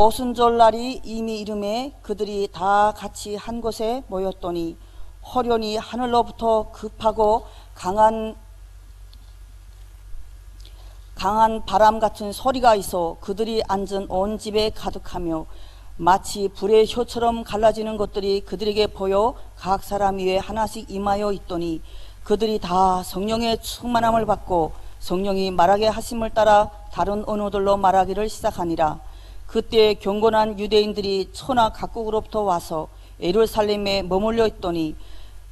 오순절날이 이미 이름에 그들이 다 같이 한 곳에 모였더니 호련히 하늘로부터 급하고 강한 바람 같은 소리가 있어 그들이 앉은 온 집에 가득하며 마치 불의 효처럼 갈라지는 것들이 그들에게 보여 각 사람 위에 하나씩 임하여 있더니 그들이 다 성령의 충만함을 받고 성령이 말하게 하심을 따라 다른 언어들로 말하기를 시작하니라. 그때 경건한 유대인들이 천하 각국으로부터 와서 예루살렘에 머물러 있더니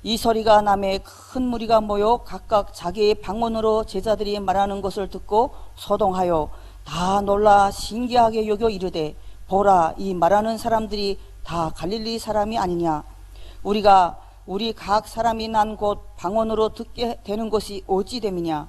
이 소리가 남에 큰 무리가 모여 각각 자기의 방언으로 제자들이 말하는 것을 듣고 소동하여 다 놀라 신기하게 여겨 이르되 보라, 이 말하는 사람들이 다 갈릴리 사람이 아니냐. 우리 각 사람이 난 곳 방언으로 듣게 되는 것이 어찌 됨이냐.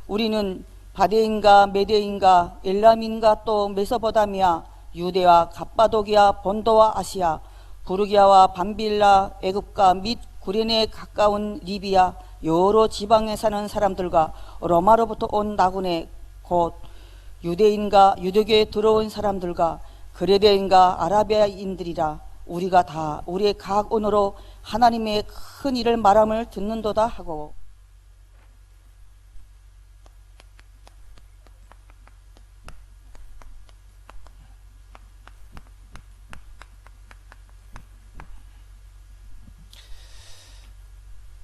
우리는 바데인가 메데인가 엘람인가 또 메소포타미아 유대와 갑바도기아 본도와 아시아 부르기아와 밤빌라 애굽과 및 구레네에 가까운 리비아 여러 지방에 사는 사람들과 로마로부터 온 나그네 곧 유대인과 유대교에 들어온 사람들과 그레데인과 아라비아인들이라. 우리가 다 우리의 각 언어로 하나님의 큰 일을 말함을 듣는도다 하고.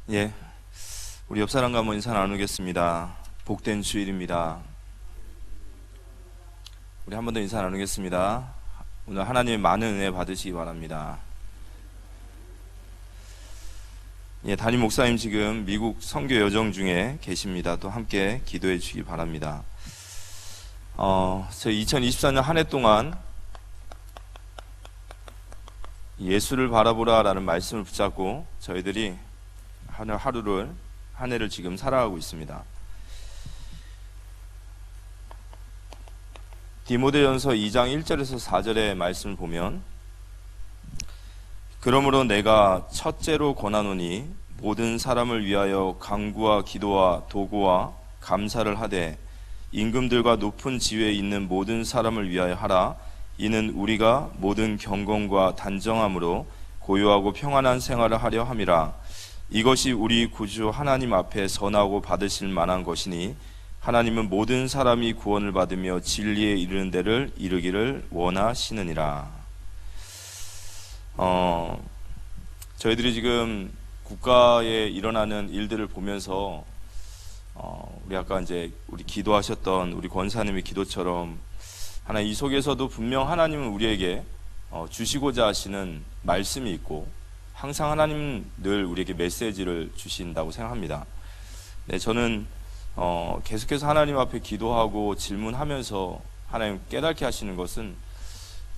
예, 우리 옆 사람과 한번 인사 나누겠습니다. 복된 주일입니다. 우리 한 번 더 인사 나누겠습니다. 오늘 하나님의 많은 은혜 받으시기 바랍니다. 예, 담임 목사님 지금 미국 선교 여정 중에 계십니다. 또 함께 기도해 주시기 바랍니다. 저희 2024년 한 해 동안 예수를 바라보라 라는 말씀을 붙잡고 저희들이 한 해를 지금 살아가고 있습니다. 디모데전서 2장 1절에서 4절의 말씀을 보면 그러므로 내가 첫째로 권하노니 모든 사람을 위하여 간구와 기도와 도구와 감사를 하되 임금들과 높은 지위에 있는 모든 사람을 위하여 하라. 이는 우리가 모든 경건과 단정함으로 고요하고 평안한 생활을 하려 함이라. 이것이 우리 구주 하나님 앞에 선하고 받으실 만한 것이니 하나님은 모든 사람이 구원을 받으며 진리에 이르는 데를 이르기를 원하시느니라. 저희들이 지금 국가에 일어나는 일들을 보면서 우리 아까 이제 우리 기도하셨던 우리 권사님의 기도처럼 하나님 이 속에서도 분명 하나님은 우리에게 주시고자 하시는 말씀이 있고 항상 하나님은 늘 우리에게 메시지를 주신다고 생각합니다. 네, 저는 계속해서 하나님 앞에 기도하고 질문하면서 하나님 깨닫게 하시는 것은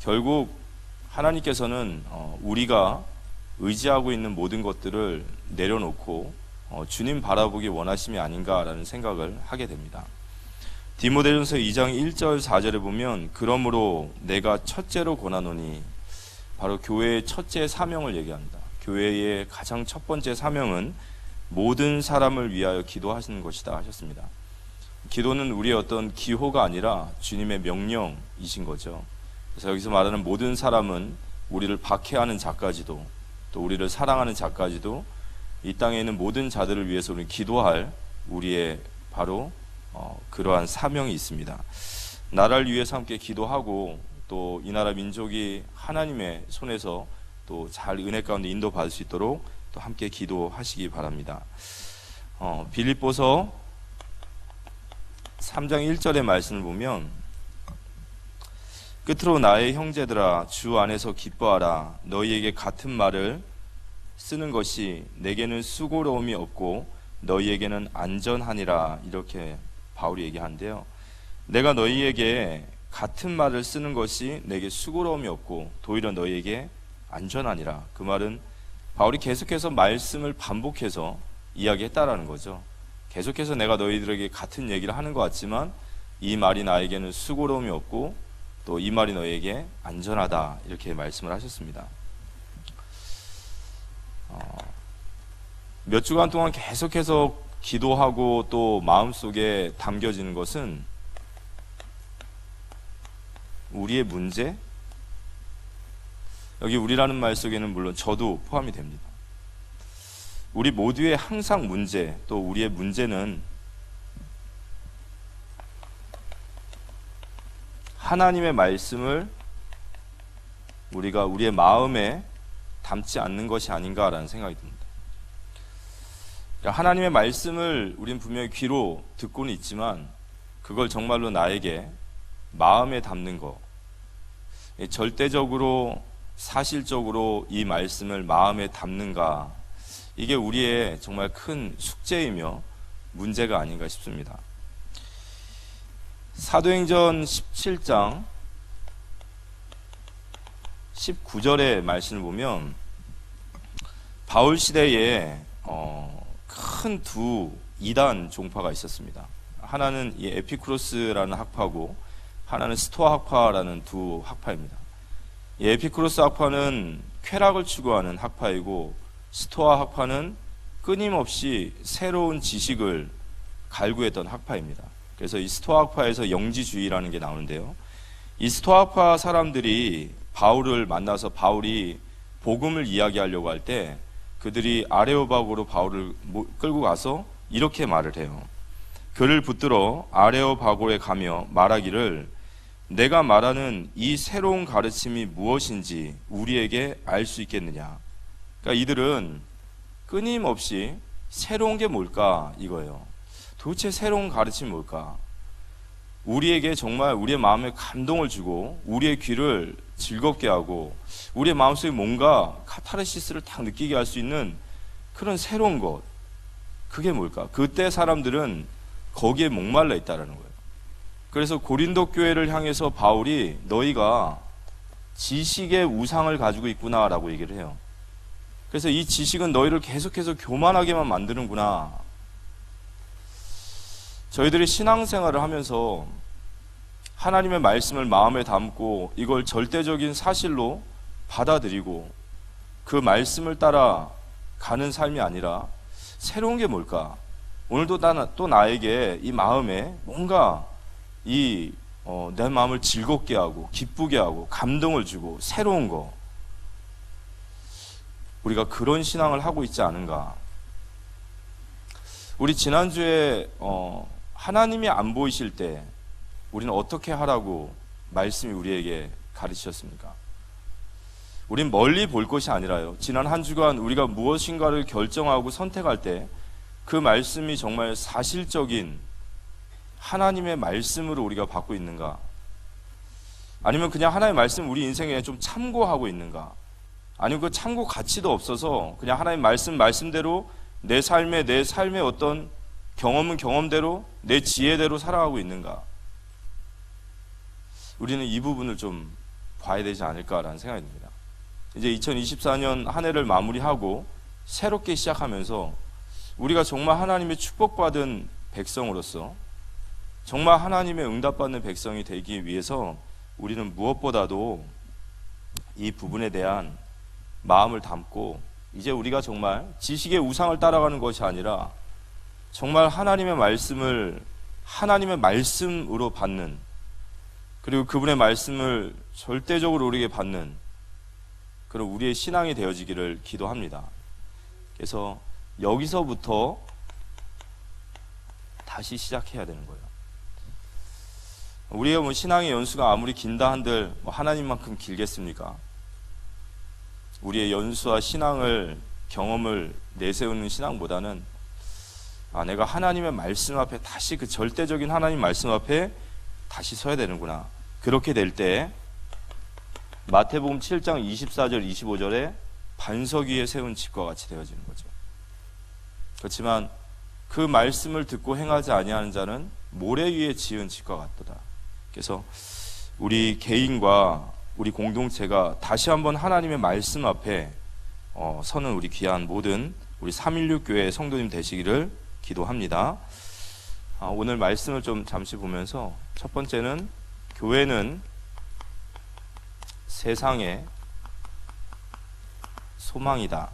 결국 하나님께서는 우리가 의지하고 있는 모든 것들을 내려놓고 주님 바라보기 원하심이 아닌가라는 생각을 하게 됩니다. 디모데전서 2장 1절 4절에 보면 그러므로 내가 첫째로 권하노니 바로 교회의 첫째 사명을 얘기합니다. 교회의 가장 첫 번째 사명은 모든 사람을 위하여 기도하시는 것이다 하셨습니다. 기도는 우리의 어떤 기호가 아니라 주님의 명령이신 거죠. 그래서 여기서 말하는 모든 사람은 우리를 박해하는 자까지도 또 우리를 사랑하는 자까지도 이 땅에 있는 모든 자들을 위해서 우리는 기도할 우리의 바로 그러한 사명이 있습니다. 나라를 위해서 함께 기도하고 또 이 나라 민족이 하나님의 손에서 또 잘 은혜 가운데 인도받을 수 있도록 또 함께 기도하시기 바랍니다. 빌립보서 3장 1절의 말씀을 보면 끝으로 나의 형제들아 주 안에서 기뻐하라. 너희에게 같은 말을 쓰는 것이 내게는 수고로움이 없고 너희에게는 안전하니라. 이렇게 바울이 얘기하는데요. 내가 너희에게 같은 말을 쓰는 것이 내게 수고로움이 없고 오히려 너희에게 안전하니라. 그 말은 바울이 계속해서 말씀을 반복해서 이야기했다라는 거죠. 계속해서 내가 너희들에게 같은 얘기를 하는 것 같지만 이 말이 나에게는 수고로움이 없고 또 이 말이 너희에게 안전하다. 이렇게 말씀을 하셨습니다. 몇 주간 동안 계속해서 기도하고 또 마음속에 담겨지는 것은 우리의 문제, 여기 우리라는 말 속에는 물론 저도 포함이 됩니다. 우리 모두의 항상 문제, 또 우리의 문제는 하나님의 말씀을 우리가 우리의 마음에 담지 않는 것이 아닌가라는 생각이 듭니다. 하나님의 말씀을 우린 분명히 귀로 듣고는 있지만 그걸 정말로 나에게 마음에 담는 것, 절대적으로 사실적으로 이 말씀을 마음에 담는가, 이게 우리의 정말 큰 숙제이며 문제가 아닌가 싶습니다. 사도행전 17장 19절의 말씀을 보면 바울 시대에 큰 두 이단 종파가 있었습니다. 하나는 이 에피쿠로스라는 학파고 하나는 스토아 학파라는 두 학파입니다. 이 에피쿠로스 학파는 쾌락을 추구하는 학파이고 스토아 학파는 끊임없이 새로운 지식을 갈구했던 학파입니다. 그래서 이 스토아 학파에서 영지주의라는 게 나오는데요. 이 스토아 학파 사람들이 바울을 만나서 바울이 복음을 이야기하려고 할 때 그들이 아레오바고로 바울을 끌고 가서 이렇게 말을 해요. 그를 붙들어 아레오바고에 가며 말하기를 내가 말하는 이 새로운 가르침이 무엇인지 우리에게 알 수 있겠느냐. 그러니까 이들은 끊임없이 새로운 게 뭘까 이거예요. 도대체 새로운 가르침이 뭘까? 우리에게 정말 우리의 마음에 감동을 주고 우리의 귀를 즐겁게 하고 우리의 마음속에 뭔가 카타르시스를 딱 느끼게 할 수 있는 그런 새로운 것, 그게 뭘까? 그때 사람들은 거기에 목말라 있다는 거예요. 그래서 고린도 교회를 향해서 바울이 너희가 지식의 우상을 가지고 있구나라고 얘기를 해요. 그래서 이 지식은 너희를 계속해서 교만하게만 만드는구나. 저희들이 신앙생활을 하면서 하나님의 말씀을 마음에 담고 이걸 절대적인 사실로 받아들이고 그 말씀을 따라 가는 삶이 아니라 새로운 게 뭘까? 오늘도 또 나에게 이 마음에 뭔가 내 마음을 즐겁게 하고 기쁘게 하고 감동을 주고 새로운 거, 우리가 그런 신앙을 하고 있지 않은가? 우리 지난주에 하나님이 안 보이실 때 우리는 어떻게 하라고 말씀이 우리에게 가르치셨습니까? 우린 멀리 볼 것이 아니라요. 지난 한 주간 우리가 무엇인가를 결정하고 선택할 때 그 말씀이 정말 사실적인 하나님의 말씀으로 우리가 받고 있는가? 아니면 그냥 하나님의 말씀 우리 인생에 좀 참고하고 있는가? 아니면 그 참고 가치도 없어서 그냥 하나님의 말씀대로 내 삶의 어떤 경험은 경험대로 내 지혜대로 살아가고 있는가? 우리는 이 부분을 좀 봐야 되지 않을까라는 생각이 듭니다. 이제 2024년 한 해를 마무리하고 새롭게 시작하면서 우리가 정말 하나님의 축복받은 백성으로서 정말 하나님의 응답받는 백성이 되기 위해서 우리는 무엇보다도 이 부분에 대한 마음을 담고 이제 우리가 정말 지식의 우상을 따라가는 것이 아니라 정말 하나님의 말씀을 하나님의 말씀으로 받는, 그리고 그분의 말씀을 절대적으로 우리에게 받는 그런 우리의 신앙이 되어지기를 기도합니다. 그래서 여기서부터 다시 시작해야 되는 거예요. 우리가 신앙의 연수가 아무리 긴다 한들 하나님만큼 길겠습니까? 우리의 연수와 신앙을 경험을 내세우는 신앙보다는 내가 하나님의 말씀 앞에 다시 그 절대적인 하나님 말씀 앞에 다시 서야 되는구나. 그렇게 될 때 마태복음 7장 24절 25절에 반석 위에 세운 집과 같이 되어지는 거죠. 그렇지만 그 말씀을 듣고 행하지 아니하는 자는 모래 위에 지은 집과 같도다. 그래서 우리 개인과 우리 공동체가 다시 한번 하나님의 말씀 앞에 서는 우리 귀한 모든 우리 316 교회 성도님 되시기를 기도합니다. 오늘 말씀을 좀 잠시 보면서 첫 번째는 교회는 세상의 소망이다.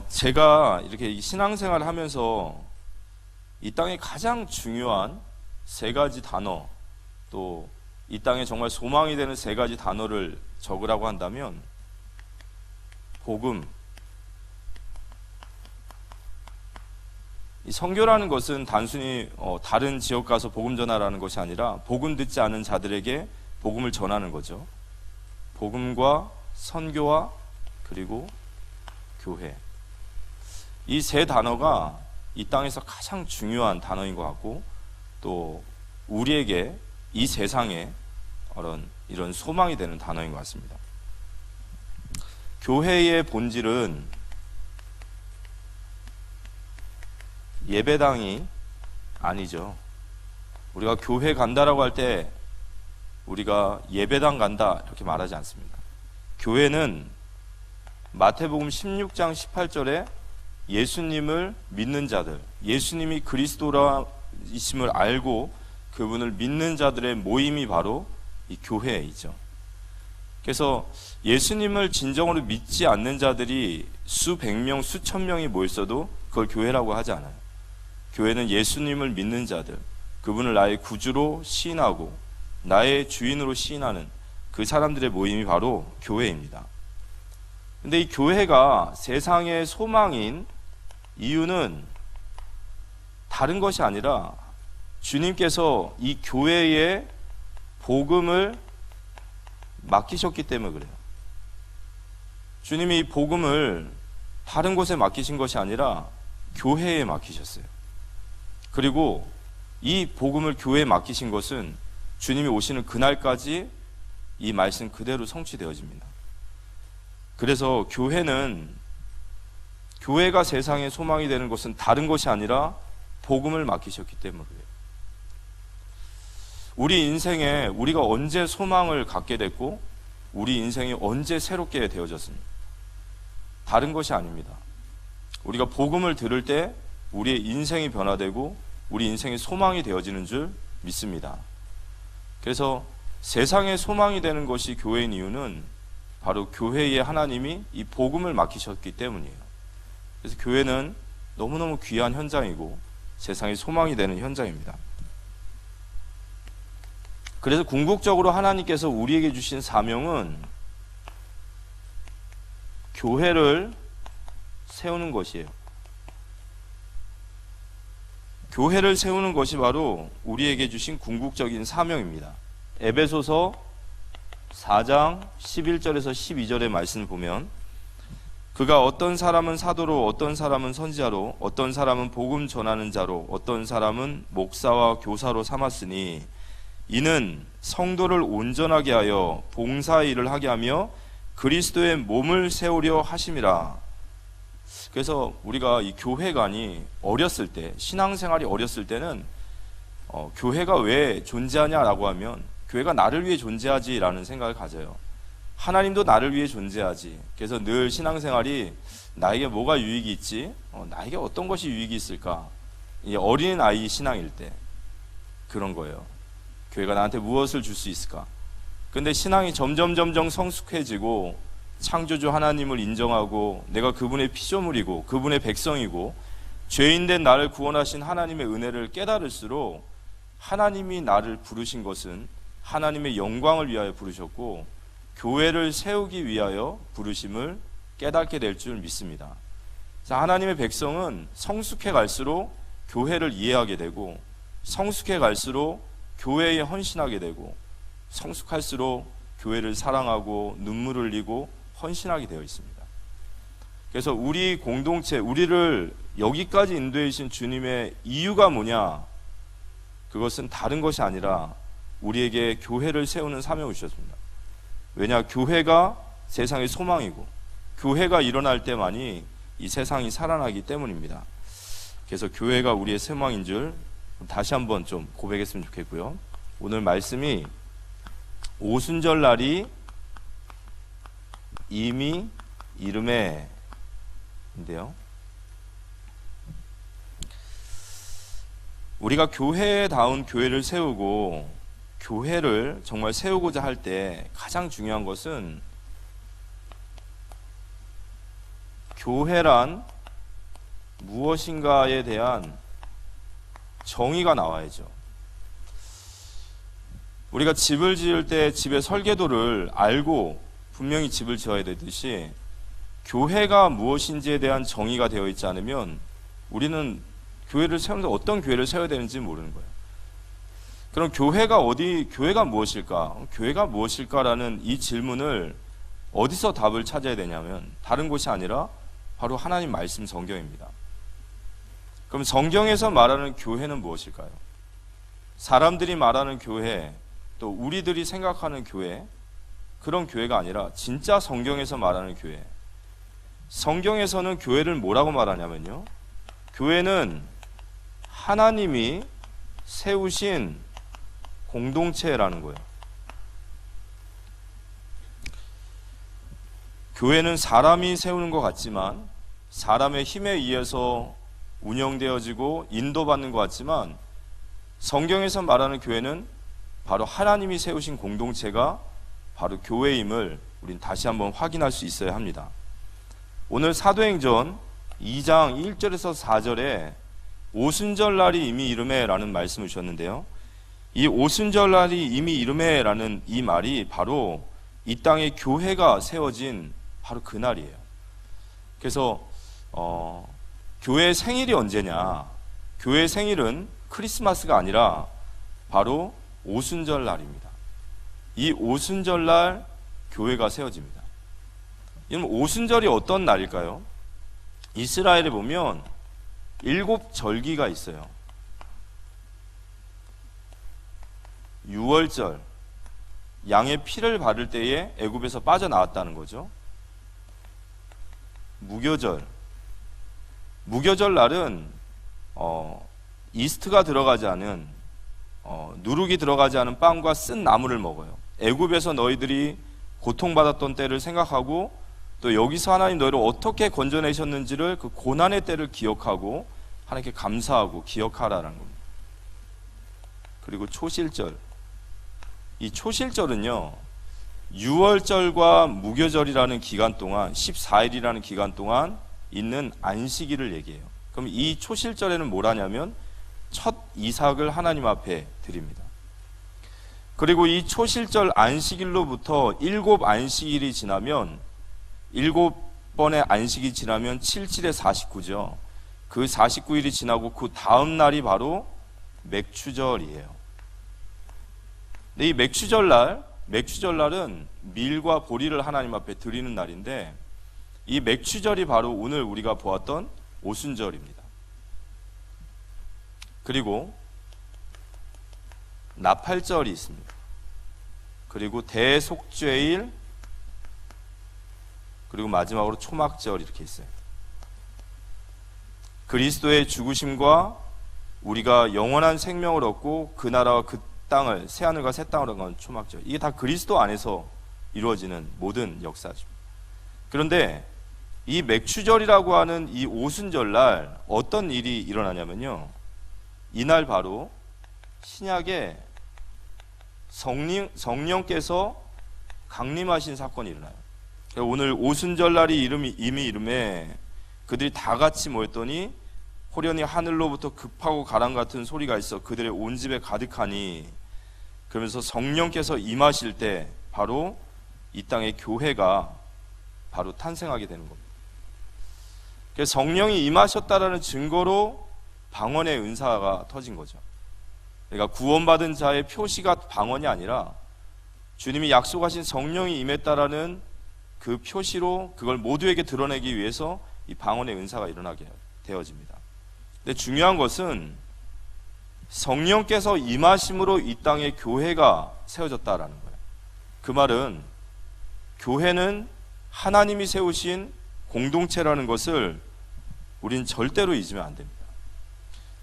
제가 이렇게 신앙생활을 하면서 이 땅에 가장 중요한 세 가지 단어, 또 이 땅에 정말 소망이 되는 세 가지 단어를 적으라고 한다면 복음, 이 선교라는 것은 단순히 다른 지역 가서 복음 전하라는 것이 아니라 복음 듣지 않은 자들에게 복음을 전하는 거죠. 복음과 선교와 그리고 교회, 이 세 단어가 이 땅에서 가장 중요한 단어인 것 같고, 또 우리에게 이 세상에 이런 소망이 되는 단어인 것 같습니다. 교회의 본질은 예배당이 아니죠. 우리가 교회 간다라고 할 때 우리가 예배당 간다 이렇게 말하지 않습니다. 교회는 마태복음 16장 18절에 예수님을 믿는 자들, 예수님이 그리스도라이심을 알고 그분을 믿는 자들의 모임이 바로 이 교회에 있죠. 그래서 예수님을 진정으로 믿지 않는 자들이 수백 명, 수천 명이 모였어도 그걸 교회라고 하지 않아요. 교회는 예수님을 믿는 자들, 그분을 나의 구주로 시인하고 나의 주인으로 시인하는 그 사람들의 모임이 바로 교회입니다. 근데 이 교회가 세상의 소망인 이유는 다른 것이 아니라 주님께서 이 교회에 복음을 맡기셨기 때문에 그래요. 주님이 이 복음을 다른 곳에 맡기신 것이 아니라 교회에 맡기셨어요. 그리고 이 복음을 교회에 맡기신 것은 주님이 오시는 그날까지 이 말씀 그대로 성취되어집니다. 그래서 교회가 세상의 소망이 되는 것은 다른 것이 아니라 복음을 맡기셨기 때문에 그래요. 우리 인생에 우리가 언제 소망을 갖게 됐고 우리 인생이 언제 새롭게 되어졌습니까? 다른 것이 아닙니다. 우리가 복음을 들을 때 우리의 인생이 변화되고 우리 인생의 소망이 되어지는 줄 믿습니다. 그래서 세상의 소망이 되는 것이 교회인 이유는 바로 교회에 하나님이 이 복음을 맡기셨기 때문이에요. 그래서 교회는 너무너무 귀한 현장이고 세상의 소망이 되는 현장입니다. 그래서 궁극적으로 하나님께서 우리에게 주신 사명은 교회를 세우는 것이에요. 교회를 세우는 것이 바로 우리에게 주신 궁극적인 사명입니다. 에베소서 4장 11절에서 12절의 말씀을 보면 그가 어떤 사람은 사도로 어떤 사람은 선지자로 어떤 사람은 복음 전하는 자로 어떤 사람은 목사와 교사로 삼았으니 이는 성도를 온전하게 하여 봉사의 일을 하게 하며 그리스도의 몸을 세우려 하심이라. 그래서 우리가 이 교회관이 어렸을 때, 신앙생활이 어렸을 때는 교회가 왜 존재하냐라고 하면 교회가 나를 위해 존재하지라는 생각을 가져요. 하나님도 나를 위해 존재하지. 그래서 늘 신앙생활이 나에게 뭐가 유익이 있지? 나에게 어떤 것이 유익이 있을까? 이 어린 아이 신앙일 때 그런 거예요. 교회가 나한테 무엇을 줄 수 있을까? 근데 신앙이 점점 성숙해지고 창조주 하나님을 인정하고 내가 그분의 피조물이고 그분의 백성이고 죄인된 나를 구원하신 하나님의 은혜를 깨달을수록 하나님이 나를 부르신 것은 하나님의 영광을 위하여 부르셨고 교회를 세우기 위하여 부르심을 깨닫게 될 줄 믿습니다. 자, 하나님의 백성은 성숙해 갈수록 교회를 이해하게 되고 성숙해 갈수록 교회에 헌신하게 되고 성숙할수록 교회를 사랑하고 눈물을 흘리고 헌신하게 되어 있습니다. 그래서 우리 공동체, 우리를 여기까지 인도해 주신 주님의 이유가 뭐냐? 그것은 다른 것이 아니라 우리에게 교회를 세우는 사명을 주셨습니다. 왜냐? 교회가 세상의 소망이고 교회가 일어날 때만이 이 세상이 살아나기 때문입니다. 그래서 교회가 우리의 소망인 줄 다시 한번 좀 고백했으면 좋겠고요. 오늘 말씀이 오순절 날이 이미 이름에 인데요. 우리가 교회다운 교회를 세우고 교회를 정말 세우고자 할 때 가장 중요한 것은 교회란 무엇인가에 대한 정의가 나와야죠. 우리가 집을 지을 때 집의 설계도를 알고 분명히 집을 지어야 되듯이 교회가 무엇인지에 대한 정의가 되어 있지 않으면 우리는 교회를 세우는데 어떤 교회를 세워야 되는지 모르는 거예요. 그럼 교회가 무엇일까? 교회가 무엇일까라는 이 질문을 어디서 답을 찾아야 되냐면 다른 곳이 아니라 바로 하나님 말씀 성경입니다. 그럼 성경에서 말하는 교회는 무엇일까요? 사람들이 말하는 교회, 또 우리들이 생각하는 교회, 그런 교회가 아니라 진짜 성경에서 말하는 교회. 성경에서는 교회를 뭐라고 말하냐면요, 교회는 하나님이 세우신 공동체라는 거예요. 교회는 사람이 세우는 것 같지만, 사람의 힘에 의해서 운영되어지고 인도받는 것 같지만, 성경에서 말하는 교회는 바로 하나님이 세우신 공동체가 바로 교회임을 우린 다시 한번 확인할 수 있어야 합니다. 오늘 사도행전 2장 1절에서 4절에 오순절날이 이미 이르매 라는 말씀을 주셨는데요, 이 오순절날이 이미 이르매 라는 이 말이 바로 이 땅에 교회가 세워진 바로 그날이에요. 그래서 교회의 생일이 언제냐? 교회의 생일은 크리스마스가 아니라 바로 오순절날입니다. 이 오순절날 교회가 세워집니다. 여러분, 오순절이 어떤 날일까요? 이스라엘에 보면 7절기가 있어요. 6월절, 양의 피를 바를 때에 애굽에서 빠져나왔다는 거죠. 무교절, 무교절 날은 이스트가 들어가지 않은 누룩이 들어가지 않은 빵과 쓴 나물을 먹어요. 애굽에서 너희들이 고통받았던 때를 생각하고 또 여기서 하나님 너희를 어떻게 건져내셨는지를 그 고난의 때를 기억하고 하나님께 감사하고 기억하라는 겁니다. 그리고 초실절, 이 초실절은요 6월절과 무교절이라는 기간 동안 14일이라는 기간 동안 있는 안식일을 얘기해요. 그럼 이 초실절에는 뭘 하냐면 첫 이삭을 하나님 앞에 드립니다. 그리고 이 초실절 안식일로부터 7안식일이 지나면 7번의 안식이 지나면 7, 7에 49죠. 그 49일이 지나고 그 다음 날이 바로 맥추절이에요. 근데 이 맥추절날은 밀과 보리를 하나님 앞에 드리는 날인데 이 맥추절이 바로 오늘 우리가 보았던 오순절입니다. 그리고 나팔절이 있습니다. 그리고 대속죄일, 그리고 마지막으로 초막절 이렇게 있어요. 그리스도의 죽으심과 우리가 영원한 생명을 얻고 그 나라와 그 땅을, 새 하늘과 새 땅을 얻는 초막절, 이게 다 그리스도 안에서 이루어지는 모든 역사죠. 그런데 이 맥추절이라고 하는 이 오순절날 어떤 일이 일어나냐면요, 이날 바로 신약에 성령께서 강림하신 사건이 일어나요. 오늘 오순절날이 이미 이름에 그들이 다 같이 모였더니 호련히 하늘로부터 급하고 가랑 같은 소리가 있어 그들의 온 집에 가득하니, 그러면서 성령께서 임하실 때 바로 이 땅의 교회가 바로 탄생하게 되는 겁니다. 그래서 성령이 임하셨다라는 증거로 방언의 은사가 터진 거죠. 그러니까 구원받은 자의 표시가 방언이 아니라 주님이 약속하신 성령이 임했다라는 그 표시로 그걸 모두에게 드러내기 위해서 이 방언의 은사가 일어나게 되어집니다. 근데 중요한 것은 성령께서 임하심으로 이 땅에 교회가 세워졌다라는 거예요. 그 말은 교회는 하나님이 세우신 공동체라는 것을 우린 절대로 잊으면 안 됩니다.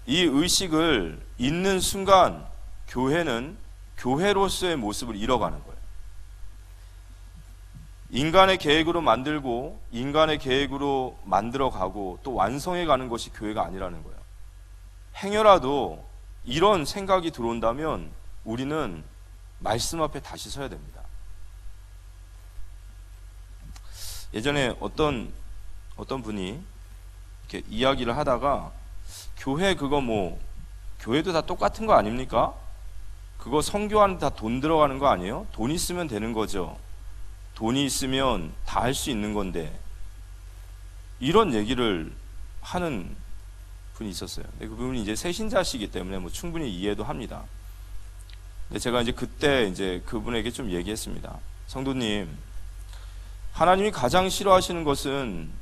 이 의식을 잊는 순간 교회는 교회로서의 모습을 잃어가는 거예요. 인간의 계획으로 만들고 인간의 계획으로 만들어가고 또 완성해가는 것이 교회가 아니라는 거예요. 행여라도 이런 생각이 들어온다면 우리는 말씀 앞에 다시 서야 됩니다. 예전에 어떤 분이 이렇게 이야기를 하다가 교회 그거 뭐 교회도 다 똑같은 거 아닙니까? 그거 선교하는 다 돈 들어가는 거 아니에요? 돈 있으면 되는 거죠. 돈이 있으면 다 할 수 있는 건데, 이런 얘기를 하는 분이 있었어요. 근데 그분이 이제 새신자시기 때문에 뭐 충분히 이해도 합니다. 근데 제가 이제 그때 이제 그분에게 좀 얘기했습니다. 성도님, 하나님이 가장 싫어하시는 것은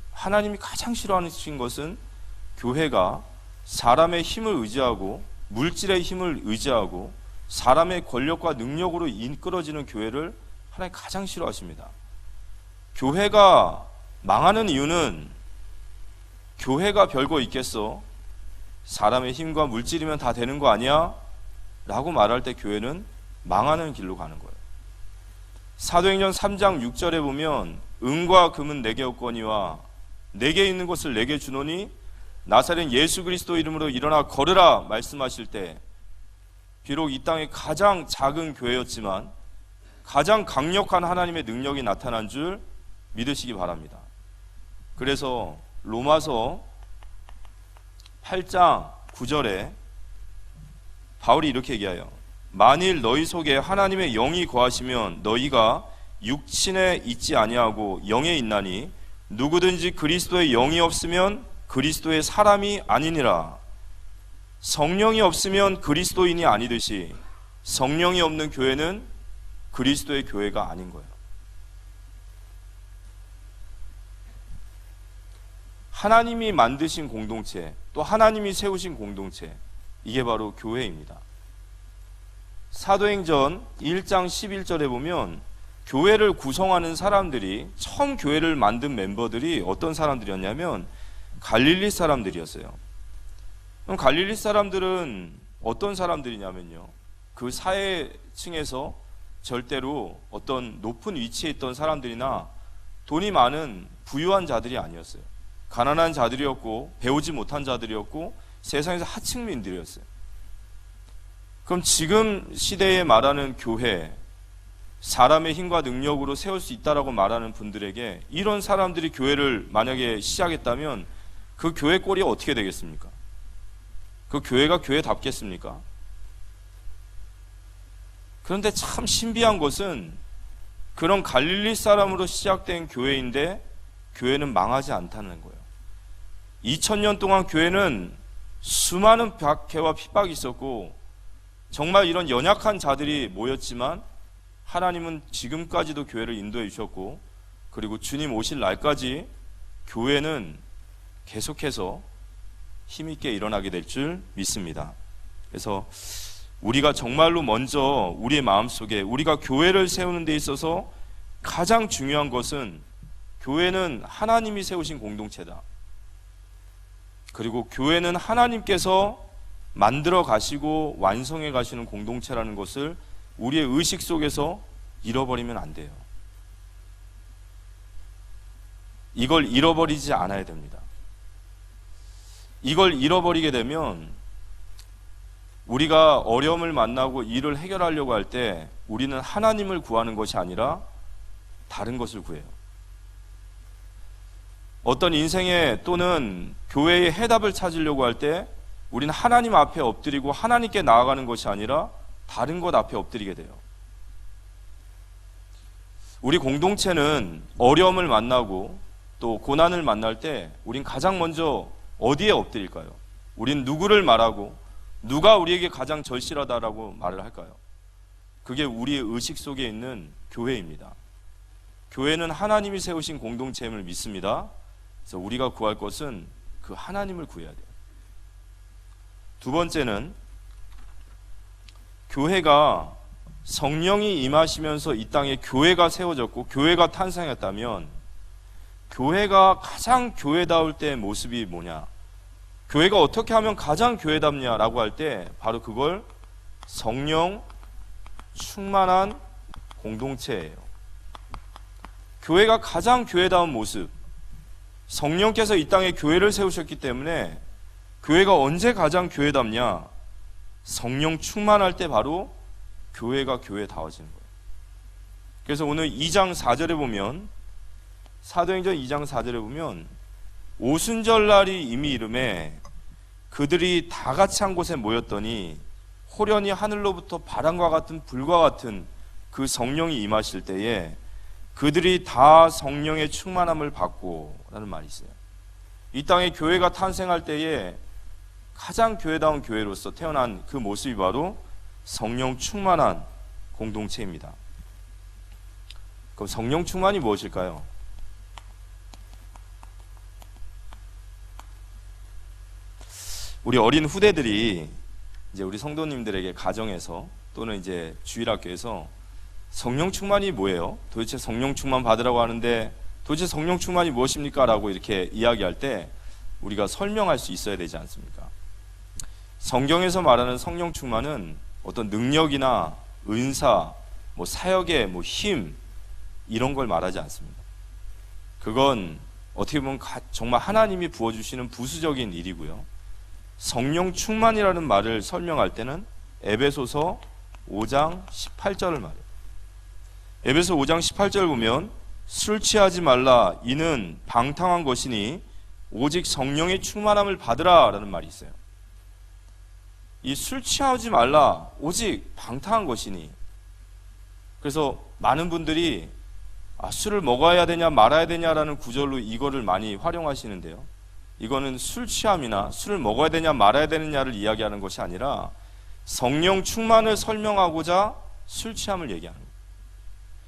교회가 사람의 힘을 의지하고 물질의 힘을 의지하고 사람의 권력과 능력으로 이끌어지는 교회를 하나님 가장 싫어하십니다. 교회가 망하는 이유는 교회가 별거 있겠어? 사람의 힘과 물질이면 다 되는 거 아니야? 라고 말할 때 교회는 망하는 길로 가는 거예요. 사도행전 3장 6절에 보면 은과 금은 내게 없거니와 내게 있는 것을 내게 주노니 나사렛 예수 그리스도 이름으로 일어나 걸으라 말씀하실 때, 비록 이 땅의 가장 작은 교회였지만 가장 강력한 하나님의 능력이 나타난 줄 믿으시기 바랍니다. 그래서 로마서 8장 9절에 바울이 이렇게 얘기해요. 만일 너희 속에 하나님의 영이 거하시면 너희가 육신에 있지 아니하고 영에 있나니 누구든지 그리스도의 영이 없으면 그리스도의 사람이 아니니라. 성령이 없으면 그리스도인이 아니듯이 성령이 없는 교회는 그리스도의 교회가 아닌 거예요. 하나님이 만드신 공동체, 또 하나님이 세우신 공동체, 이게 바로 교회입니다. 사도행전 1장 11절에 보면 교회를 구성하는 사람들이, 처음 교회를 만든 멤버들이 어떤 사람들이었냐면 갈릴리 사람들이었어요. 그럼 갈릴리 사람들은 어떤 사람들이냐면요, 그 사회층에서 절대로 어떤 높은 위치에 있던 사람들이나 돈이 많은 부유한 자들이 아니었어요. 가난한 자들이었고 배우지 못한 자들이었고 세상에서 하층민들이었어요. 그럼 지금 시대에 말하는 교회, 사람의 힘과 능력으로 세울 수 있다라고 말하는 분들에게 이런 사람들이 교회를 만약에 시작했다면 그 교회 꼴이 어떻게 되겠습니까? 그 교회가 교회답겠습니까? 그런데 참 신비한 것은 그런 갈릴리 사람으로 시작된 교회인데 교회는 망하지 않다는 거예요. 2000년 동안 교회는 수많은 박해와 핍박이 있었고 정말 이런 연약한 자들이 모였지만 하나님은 지금까지도 교회를 인도해 주셨고, 그리고 주님 오실 날까지 교회는 계속해서 힘있게 일어나게 될 줄 믿습니다. 그래서 우리가 정말로 먼저 우리의 마음속에 우리가 교회를 세우는 데 있어서 가장 중요한 것은 교회는 하나님이 세우신 공동체다. 그리고 교회는 하나님께서 만들어 가시고 완성해 가시는 공동체라는 것을 우리의 의식 속에서 잃어버리면 안 돼요. 이걸 잃어버리지 않아야 됩니다. 이걸 잃어버리게 되면 우리가 어려움을 만나고 일을 해결하려고 할 때 우리는 하나님을 구하는 것이 아니라 다른 것을 구해요. 어떤 인생에 또는 교회의 해답을 찾으려고 할 때 우리는 하나님 앞에 엎드리고 하나님께 나아가는 것이 아니라 다른 것 앞에 엎드리게 돼요. 우리 공동체는 어려움을 만나고 또 고난을 만날 때 우린 가장 먼저 어디에 엎드릴까요? 우린 누구를 말하고 누가 우리에게 가장 절실하다라고 말을 할까요? 그게 우리의 의식 속에 있는 교회입니다. 교회는 하나님이 세우신 공동체임을 믿습니다. 그래서 우리가 구할 것은 그 하나님을 구해야 돼요. 두 번째는 교회가 성령이 임하시면서 이 땅에 교회가 세워졌고 교회가 탄생했다면 교회가 가장 교회다울 때의 모습이 뭐냐? 교회가 어떻게 하면 가장 교회답냐라고 할 때 바로 그걸 성령 충만한 공동체예요. 교회가 가장 교회다운 모습, 성령께서 이 땅에 교회를 세우셨기 때문에 교회가 언제 가장 교회답냐? 성령 충만할 때 바로 교회가 교회다워지는 거예요. 그래서 오늘 2장 4절에 보면, 사도행전 2장 4절에 보면 오순절날이 이미 이름에 그들이 다 같이 한 곳에 모였더니 호련히 하늘로부터 바람과 같은 불과 같은 그 성령이 임하실 때에 그들이 다 성령의 충만함을 받고 라는 말이 있어요. 이 땅에 교회가 탄생할 때에 가장 교회다운 교회로서 태어난 그 모습이 바로 성령 충만한 공동체입니다. 그럼 성령 충만이 무엇일까요? 우리 어린 후대들이 이제 우리 성도님들에게 가정에서 또는 이제 주일학교에서 성령 충만이 뭐예요? 도대체 성령 충만 받으라고 하는데 도대체 성령 충만이 무엇입니까? 라고 이렇게 이야기할 때 우리가 설명할 수 있어야 되지 않습니까? 성경에서 말하는 성령 충만은 어떤 능력이나 은사, 사역의 힘 이런 걸 말하지 않습니다. 그건 어떻게 보면 정말 하나님이 부어주시는 부수적인 일이고요. 성령 충만이라는 말을 설명할 때는 에베소서 5장 18절을 말해요. 에베소 5장 18절 보면 술 취하지 말라 이는 방탕한 것이니 오직 성령의 충만함을 받으라 라는 말이 있어요. 이 술 취하지 말라 오직 방탕한 것이니, 그래서 많은 분들이 술을 먹어야 되냐 말아야 되냐라는 구절로 이거를 많이 활용하시는데요, 이거는 술 취함이나 술을 먹어야 되냐 말아야 되느냐를 이야기하는 것이 아니라 성령 충만을 설명하고자 술 취함을 얘기하는 거예요.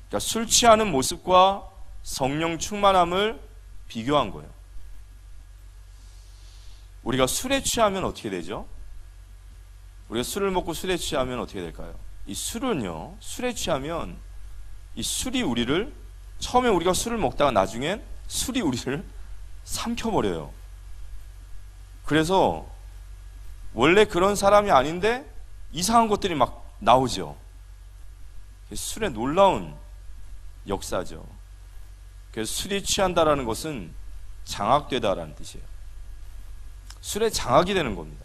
그러니까 술 취하는 모습과 성령 충만함을 비교한 거예요. 우리가 술에 취하면 어떻게 되죠? 우리가 술을 먹고 술에 취하면 어떻게 될까요? 이 술은요, 술에 취하면 이 술이 우리를, 처음에 우리가 술을 먹다가 나중엔 술이 우리를 삼켜버려요. 그래서 원래 그런 사람이 아닌데 이상한 것들이 막 나오죠. 술의 놀라운 역사죠. 그래서 술이 취한다라는 것은 장악되다라는 뜻이에요. 술에 장악이 되는 겁니다.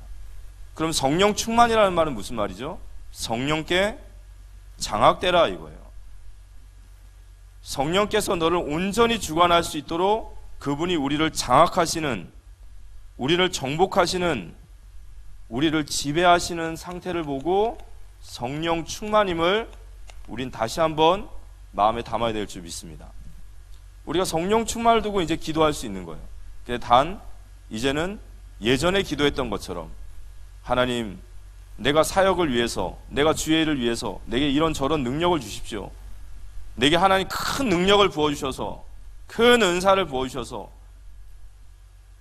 그럼 성령 충만이라는 말은 무슨 말이죠? 성령께 장악되라 이거예요. 성령께서 너를 온전히 주관할 수 있도록 그분이 우리를 장악하시는, 우리를 정복하시는, 우리를 지배하시는 상태를 보고 성령 충만임을 우린 다시 한번 마음에 담아야 될 줄 믿습니다. 우리가 성령 충만을 두고 이제 기도할 수 있는 거예요. 단 이제는 예전에 기도했던 것처럼 하나님, 내가 사역을 위해서, 내가 주의 일을 위해서 내게 이런 저런 능력을 주십시오. 내게 하나님 큰 능력을 부어주셔서, 큰 은사를 부어주셔서,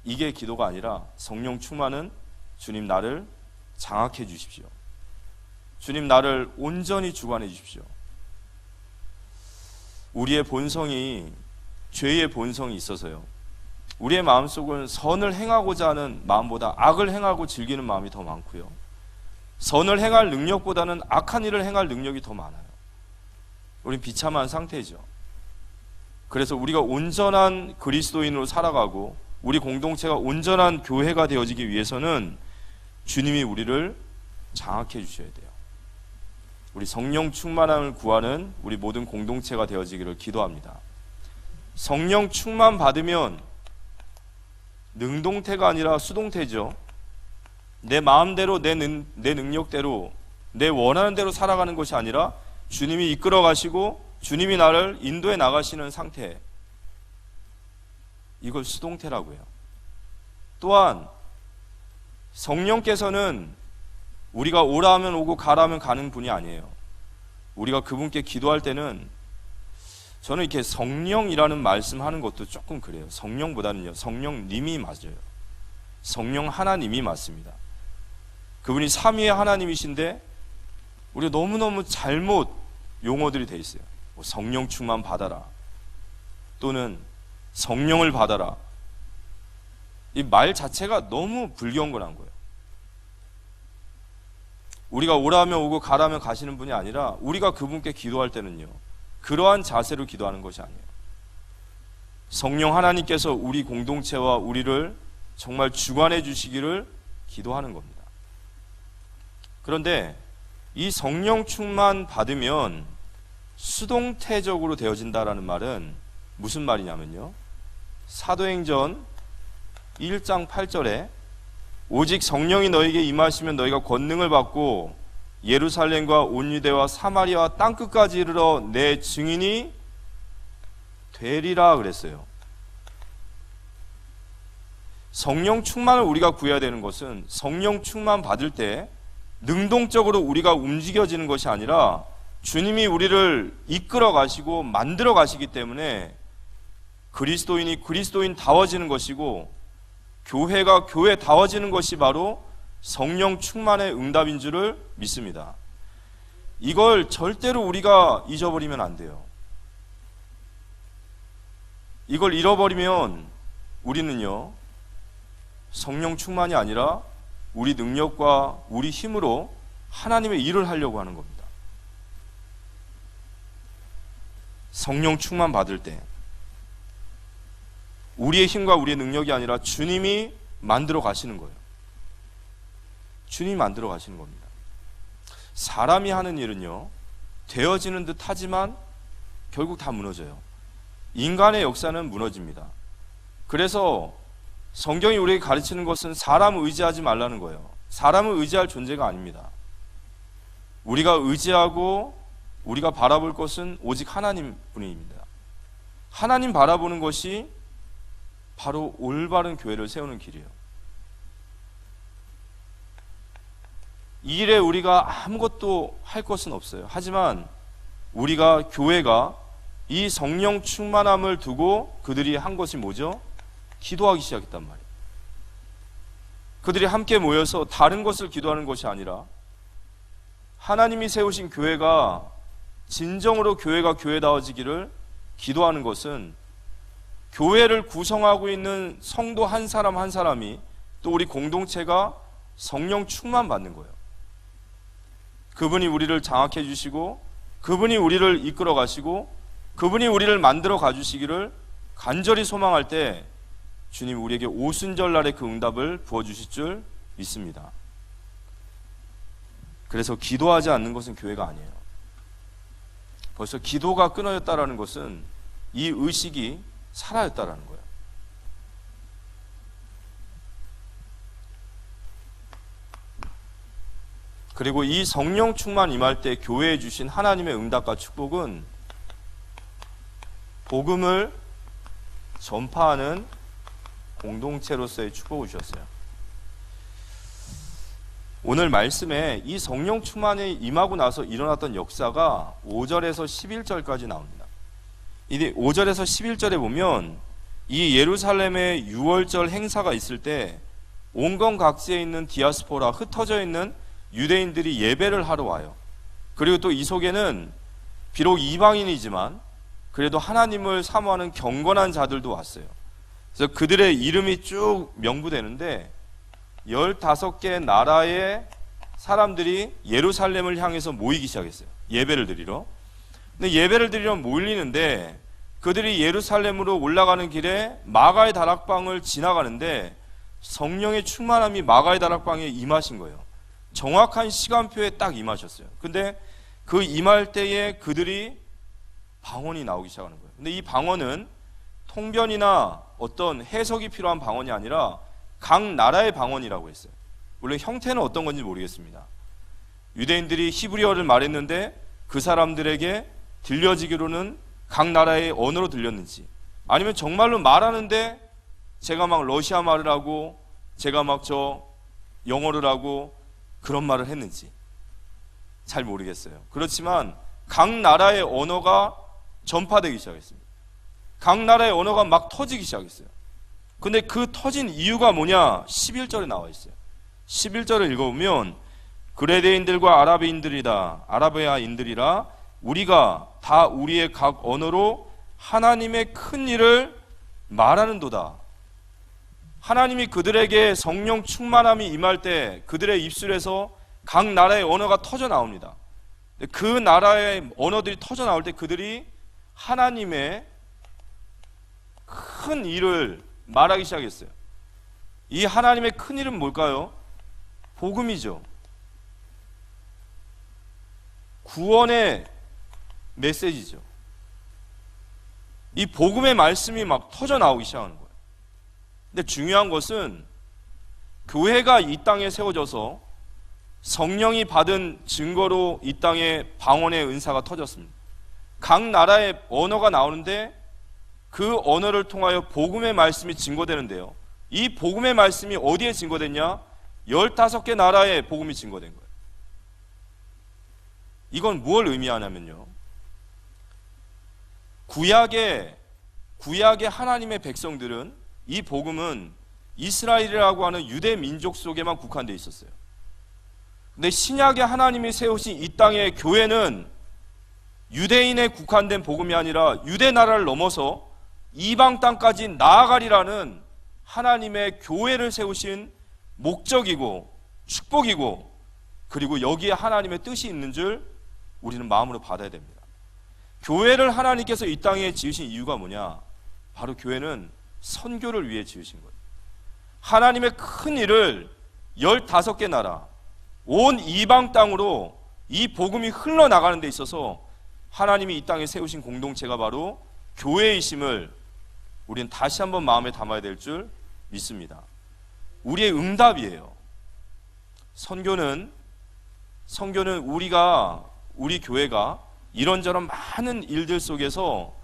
이게 기도가 아니라 성령 충만은 주님 나를 장악해 주십시오. 주님 나를 온전히 주관해 주십시오. 우리의 본성이, 죄의 본성이 있어서요, 우리의 마음속은 선을 행하고자 하는 마음보다 악을 행하고 즐기는 마음이 더 많고요, 선을 행할 능력보다는 악한 일을 행할 능력이 더 많아요. 우린 비참한 상태죠. 그래서 우리가 온전한 그리스도인으로 살아가고 우리 공동체가 온전한 교회가 되어지기 위해서는 주님이 우리를 장악해 주셔야 돼요. 우리 성령 충만함을 구하는 우리 모든 공동체가 되어지기를 기도합니다. 성령 충만 받으면 능동태가 아니라 수동태죠. 내 마음대로, 내 능력대로, 내 원하는 대로 살아가는 것이 아니라 주님이 이끌어 가시고 주님이 나를 인도해 나가시는 상태, 이걸 수동태라고 해요. 또한 성령께서는 우리가 오라 하면 오고 가라 하면 가는 분이 아니에요. 우리가 그분께 기도할 때는, 저는 이렇게 성령이라는 말씀하는 것도 조금 그래요. 성령보다는요, 성령님이 맞아요. 성령 하나님이 맞습니다. 그분이 삼위의 하나님이신데 우리가 너무너무 잘못 용어들이 돼 있어요. 성령 충만 받아라, 또는 성령을 받아라. 이 말 자체가 너무 불경건한 거예요. 우리가 오라면 오고 가라면 가시는 분이 아니라 우리가 그분께 기도할 때는요, 그러한 자세로 기도하는 것이 아니에요. 성령 하나님께서 우리 공동체와 우리를 정말 주관해 주시기를 기도하는 겁니다. 그런데 이 성령 충만 받으면 수동태적으로 되어진다라는 말은 무슨 말이냐면요, 사도행전 1장 8절에 오직 성령이 너에게 임하시면 너희가 권능을 받고 예루살렘과 온 유대와 사마리아 땅끝까지 이르러 내 증인이 되리라 그랬어요. 성령 충만을 우리가 구해야 되는 것은 성령 충만 받을 때 능동적으로 우리가 움직여지는 것이 아니라 주님이 우리를 이끌어 가시고 만들어 가시기 때문에 그리스도인이 그리스도인다워지는 것이고 교회가 교회다워지는 것이 바로 성령 충만의 응답인 줄을 믿습니다. 이걸 절대로 우리가 잊어버리면 안 돼요. 이걸 잃어버리면 우리는요, 성령 충만이 아니라 우리 능력과 우리 힘으로 하나님의 일을 하려고 하는 겁니다. 성령 충만 받을 때 우리의 힘과 우리의 능력이 아니라 주님이 만들어 가시는 거예요. 주님이 만들어 가시는 겁니다. 사람이 하는 일은요, 되어지는 듯 하지만 결국 다 무너져요. 인간의 역사는 무너집니다. 그래서 성경이 우리에게 가르치는 것은 사람을 의지하지 말라는 거예요. 사람을 의지할 존재가 아닙니다. 우리가 의지하고 우리가 바라볼 것은 오직 하나님 뿐입니다. 하나님 바라보는 것이 바로 올바른 교회를 세우는 길이에요. 이 일에 우리가 아무것도 할 것은 없어요. 하지만 우리가 교회가 이 성령 충만함을 두고 그들이 한 것이 뭐죠? 기도하기 시작했단 말이에요. 그들이 함께 모여서 다른 것을 기도하는 것이 아니라 하나님이 세우신 교회가 진정으로 교회가 교회다워지기를 기도하는 것은 교회를 구성하고 있는 성도 한 사람 한 사람이 또 우리 공동체가 성령 충만 받는 거예요. 그분이 우리를 장악해 주시고 그분이 우리를 이끌어 가시고 그분이 우리를 만들어 가주시기를 간절히 소망할 때 주님 우리에게 오순절날의 그 응답을 부어주실 줄 믿습니다. 그래서 기도하지 않는 것은 교회가 아니에요. 벌써 기도가 끊어졌다라는 것은 이 의식이 사라졌다라는 거예요. 그리고 이 성령 충만 임할 때 교회에 주신 하나님의 응답과 축복은 복음을 전파하는 공동체로서의 축복을 주셨어요. 오늘 말씀에 이 성령 충만이 임하고 나서 일어났던 역사가 5절에서 11절까지 나옵니다. 이 5절에서 11절에 보면 이 예루살렘의 유월절 행사가 있을 때 온건 각지에 있는 디아스포라, 흩어져 있는 유대인들이 예배를 하러 와요. 그리고 또 이 속에는 비록 이방인이지만 그래도 하나님을 사모하는 경건한 자들도 왔어요. 그래서 그들의 이름이 쭉 명부되는데 15개 나라의 사람들이 예루살렘을 향해서 모이기 시작했어요. 예배를 드리러. 근데 예배를 드리러 몰리는데 그들이 예루살렘으로 올라가는 길에 마가의 다락방을 지나가는데 성령의 충만함이 마가의 다락방에 임하신 거예요. 정확한 시간표에 딱 임하셨어요. 근데 그 임할 때에 그들이 방언이 나오기 시작하는 거예요. 근데 이 방언은 통변이나 어떤 해석이 필요한 방언이 아니라 각 나라의 방언이라고 했어요. 물론 형태는 어떤 건지 모르겠습니다. 유대인들이 히브리어를 말했는데 그 사람들에게 들려지기로는 각 나라의 언어로 들렸는지, 아니면 정말로 말하는데 제가 막 러시아 말을 하고 제가 막 저 영어를 하고 그런 말을 했는지 잘 모르겠어요. 그렇지만 각 나라의 언어가 전파되기 시작했습니다. 각 나라의 언어가 막 터지기 시작했어요. 근데 그 터진 이유가 뭐냐? 11절에 나와 있어요. 11절을 읽어보면 그레데인들과 아라비아인들이라 우리가 다 우리의 각 언어로 하나님의 큰 일을 말하는도다. 하나님이 그들에게 성령 충만함이 임할 때 그들의 입술에서 각 나라의 언어가 터져 나옵니다. 그 나라의 언어들이 터져 나올 때 그들이 하나님의 큰 일을 말하기 시작했어요. 이 하나님의 큰 일은 뭘까요? 복음이죠. 구원의 메시지죠. 이 복음의 말씀이 막 터져 나오기 시작하는 거예요. 근데 중요한 것은 교회가 이 땅에 세워져서 성령이 받은 증거로 이 땅에 방언의 은사가 터졌습니다. 각 나라의 언어가 나오는데 그 언어를 통하여 복음의 말씀이 증거되는데요. 이 복음의 말씀이 어디에 증거됐냐? 15개 나라에 복음이 증거된 거예요. 이건 뭘 의미하냐면요, 구약의 하나님의 백성들은 이 복음은 이스라엘이라고 하는 유대 민족 속에만 국한되어 있었어요. 근데 신약의 하나님이 세우신 이 땅의 교회는 유대인에 국한된 복음이 아니라 유대 나라를 넘어서 이방 땅까지 나아가리라는 하나님의 교회를 세우신 목적이고 축복이고, 그리고 여기에 하나님의 뜻이 있는 줄 우리는 마음으로 받아야 됩니다. 교회를 하나님께서 이 땅에 지으신 이유가 뭐냐? 바로 교회는 선교를 위해 지으신 거예요. 하나님의 큰 일을 15개 나라, 온 이방 땅으로 이 복음이 흘러나가는 데 있어서 하나님이 이 땅에 세우신 공동체가 바로 교회이심을 우리는 다시 한번 마음에 담아야 될 줄 믿습니다. 우리의 응답이에요. 선교는 우리 교회가 이런저런 많은 일들 속에서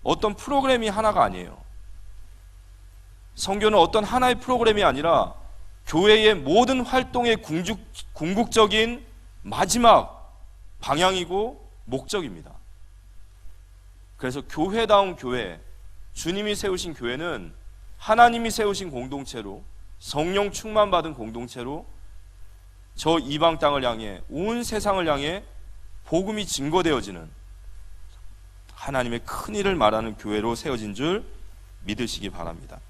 어떤 프로그램이 하나가 아니에요. 선교는 어떤 하나의 프로그램이 아니라 교회의 모든 활동의 궁극적인 마지막 방향이고 목적입니다. 그래서 교회다운 교회, 주님이 세우신 교회는 하나님이 세우신 공동체로, 성령 충만 받은 공동체로 저 이방 땅을 향해, 온 세상을 향해 복음이 증거되어지는 하나님의 큰 일을 말하는 교회로 세워진 줄 믿으시기 바랍니다.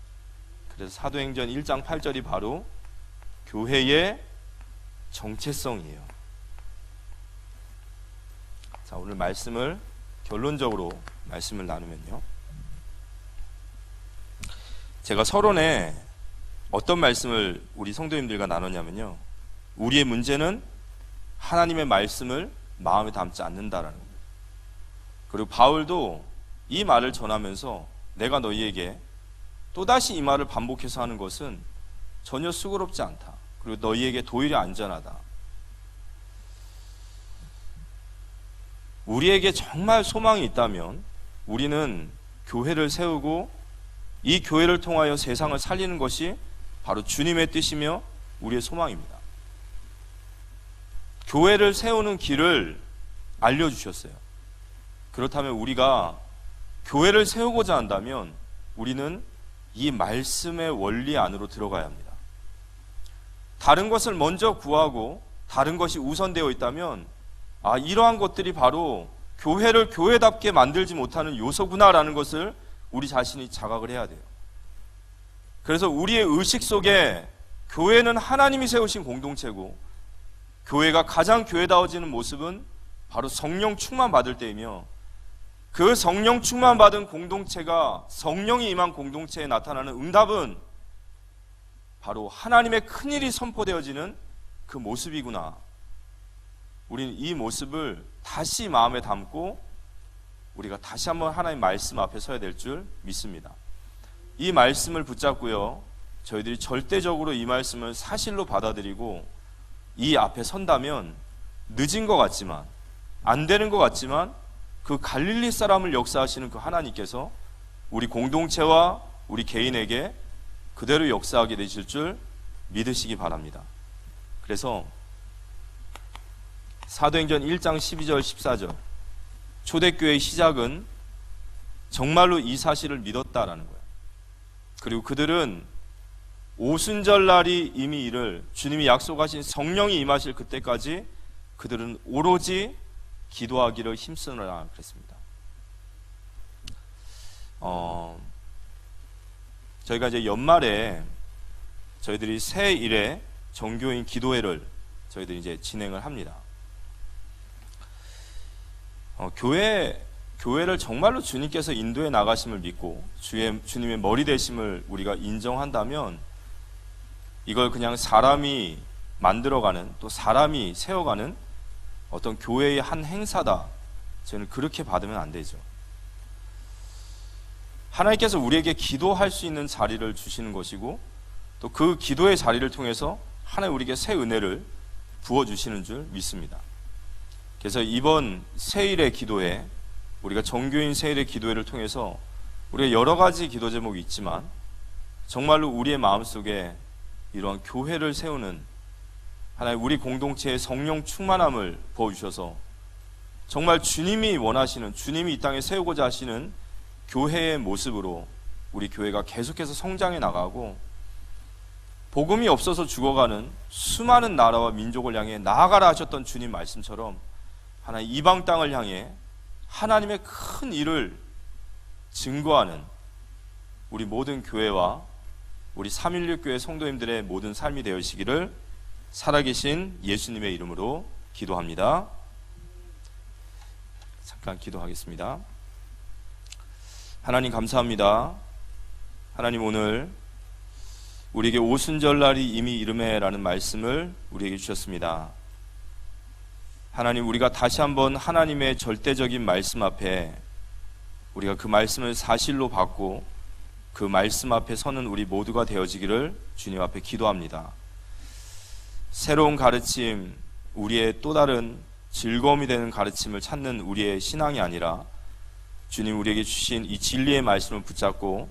그래서 사도행전 1장 8절이 바로 교회의 정체성이에요. 자, 오늘 말씀을 결론적으로 말씀을 나누면요, 제가 서론에 어떤 말씀을 우리 성도님들과 나눴냐면요, 우리의 문제는 하나님의 말씀을 마음에 담지 않는다라는 거예요. 그리고 바울도 이 말을 전하면서 내가 너희에게 또다시 이 말을 반복해서 하는 것은 전혀 수고롭지 않다. 그리고 너희에게 도리어 안전하다. 우리에게 정말 소망이 있다면 우리는 교회를 세우고 이 교회를 통하여 세상을 살리는 것이 바로 주님의 뜻이며 우리의 소망입니다. 교회를 세우는 길을 알려주셨어요. 그렇다면 우리가 교회를 세우고자 한다면 우리는 이 말씀의 원리 안으로 들어가야 합니다. 다른 것을 먼저 구하고 다른 것이 우선되어 있다면 이러한 것들이 바로 교회를 교회답게 만들지 못하는 요소구나라는 것을 우리 자신이 자각을 해야 돼요. 그래서 우리의 의식 속에 교회는 하나님이 세우신 공동체고, 교회가 가장 교회다워지는 모습은 바로 성령 충만 받을 때이며, 그 성령 충만 받은 공동체가 성령이 임한 공동체에 나타나는 응답은 바로 하나님의 큰일이 선포되어지는 그 모습이구나. 우리는 이 모습을 다시 마음에 담고 우리가 다시 한번 하나님 말씀 앞에 서야 될 줄 믿습니다. 이 말씀을 붙잡고요, 저희들이 절대적으로 이 말씀을 사실로 받아들이고 이 앞에 선다면 늦은 것 같지만, 안 되는 것 같지만, 그 갈릴리 사람을 역사하시는 그 하나님께서 우리 공동체와 우리 개인에게 그대로 역사하게 되실 줄 믿으시기 바랍니다. 그래서 사도행전 1장 12절 14절, 초대교회의 시작은 정말로 이 사실을 믿었다라는 거예요. 그리고 그들은 오순절날이 이미 이를 주님이 약속하신 성령이 임하실 그때까지 그들은 오로지 기도하기를 힘쓰느라 그랬습니다. 저희가 이제 연말에 저희들이 새 일에 정교인 기도회를 저희들이 이제 진행을 합니다. 교회를 정말로 주님께서 인도해 나가심을 믿고 주님의 머리 되심을 우리가 인정한다면 이걸 그냥 사람이 만들어가는, 또 사람이 세워가는 어떤 교회의 한 행사다, 저는 그렇게 받으면 안 되죠. 하나님께서 우리에게 기도할 수 있는 자리를 주시는 것이고, 또 그 기도의 자리를 통해서 하나님 우리에게 새 은혜를, 부어주시는 줄 믿습니다. 그래서 이번 세일의 기도회, 우리가 정교인 세일의 기도회를 통해서 우리가 여러 가지 기도 제목이 있지만 정말로 우리의 마음속에 이러한 교회를 세우는 하나님 우리 공동체의 성령 충만함을 부어주셔서 정말 주님이 원하시는, 주님이 이 땅에 세우고자 하시는 교회의 모습으로 우리 교회가 계속해서 성장해 나가고 복음이 없어서 죽어가는 수많은 나라와 민족을 향해 나아가라 하셨던 주님 말씀처럼 하나님 이방 땅을 향해 하나님의 큰 일을 증거하는 우리 모든 교회와 우리 316 교회 성도님들의 모든 삶이 되시기를 살아계신 예수님의 이름으로 기도합니다. 잠깐 기도하겠습니다. 하나님 감사합니다. 하나님 오늘 우리에게 오순절날이 이미 이르매라는 말씀을 우리에게 주셨습니다. 하나님 우리가 다시 한번 하나님의 절대적인 말씀 앞에 우리가 그 말씀을 사실로 받고 그 말씀 앞에 서는 우리 모두가 되어지기를 주님 앞에 기도합니다. 새로운 가르침, 우리의 또 다른 즐거움이 되는 가르침을 찾는 우리의 신앙이 아니라 주님 우리에게 주신 이 진리의 말씀을 붙잡고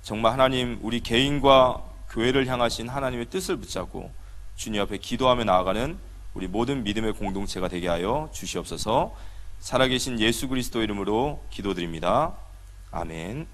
정말 하나님 우리 개인과 교회를 향하신 하나님의 뜻을 붙잡고 주님 앞에 기도하며 나아가는 우리 모든 믿음의 공동체가 되게 하여 주시옵소서. 살아계신 예수 그리스도 이름으로 기도드립니다. 아멘.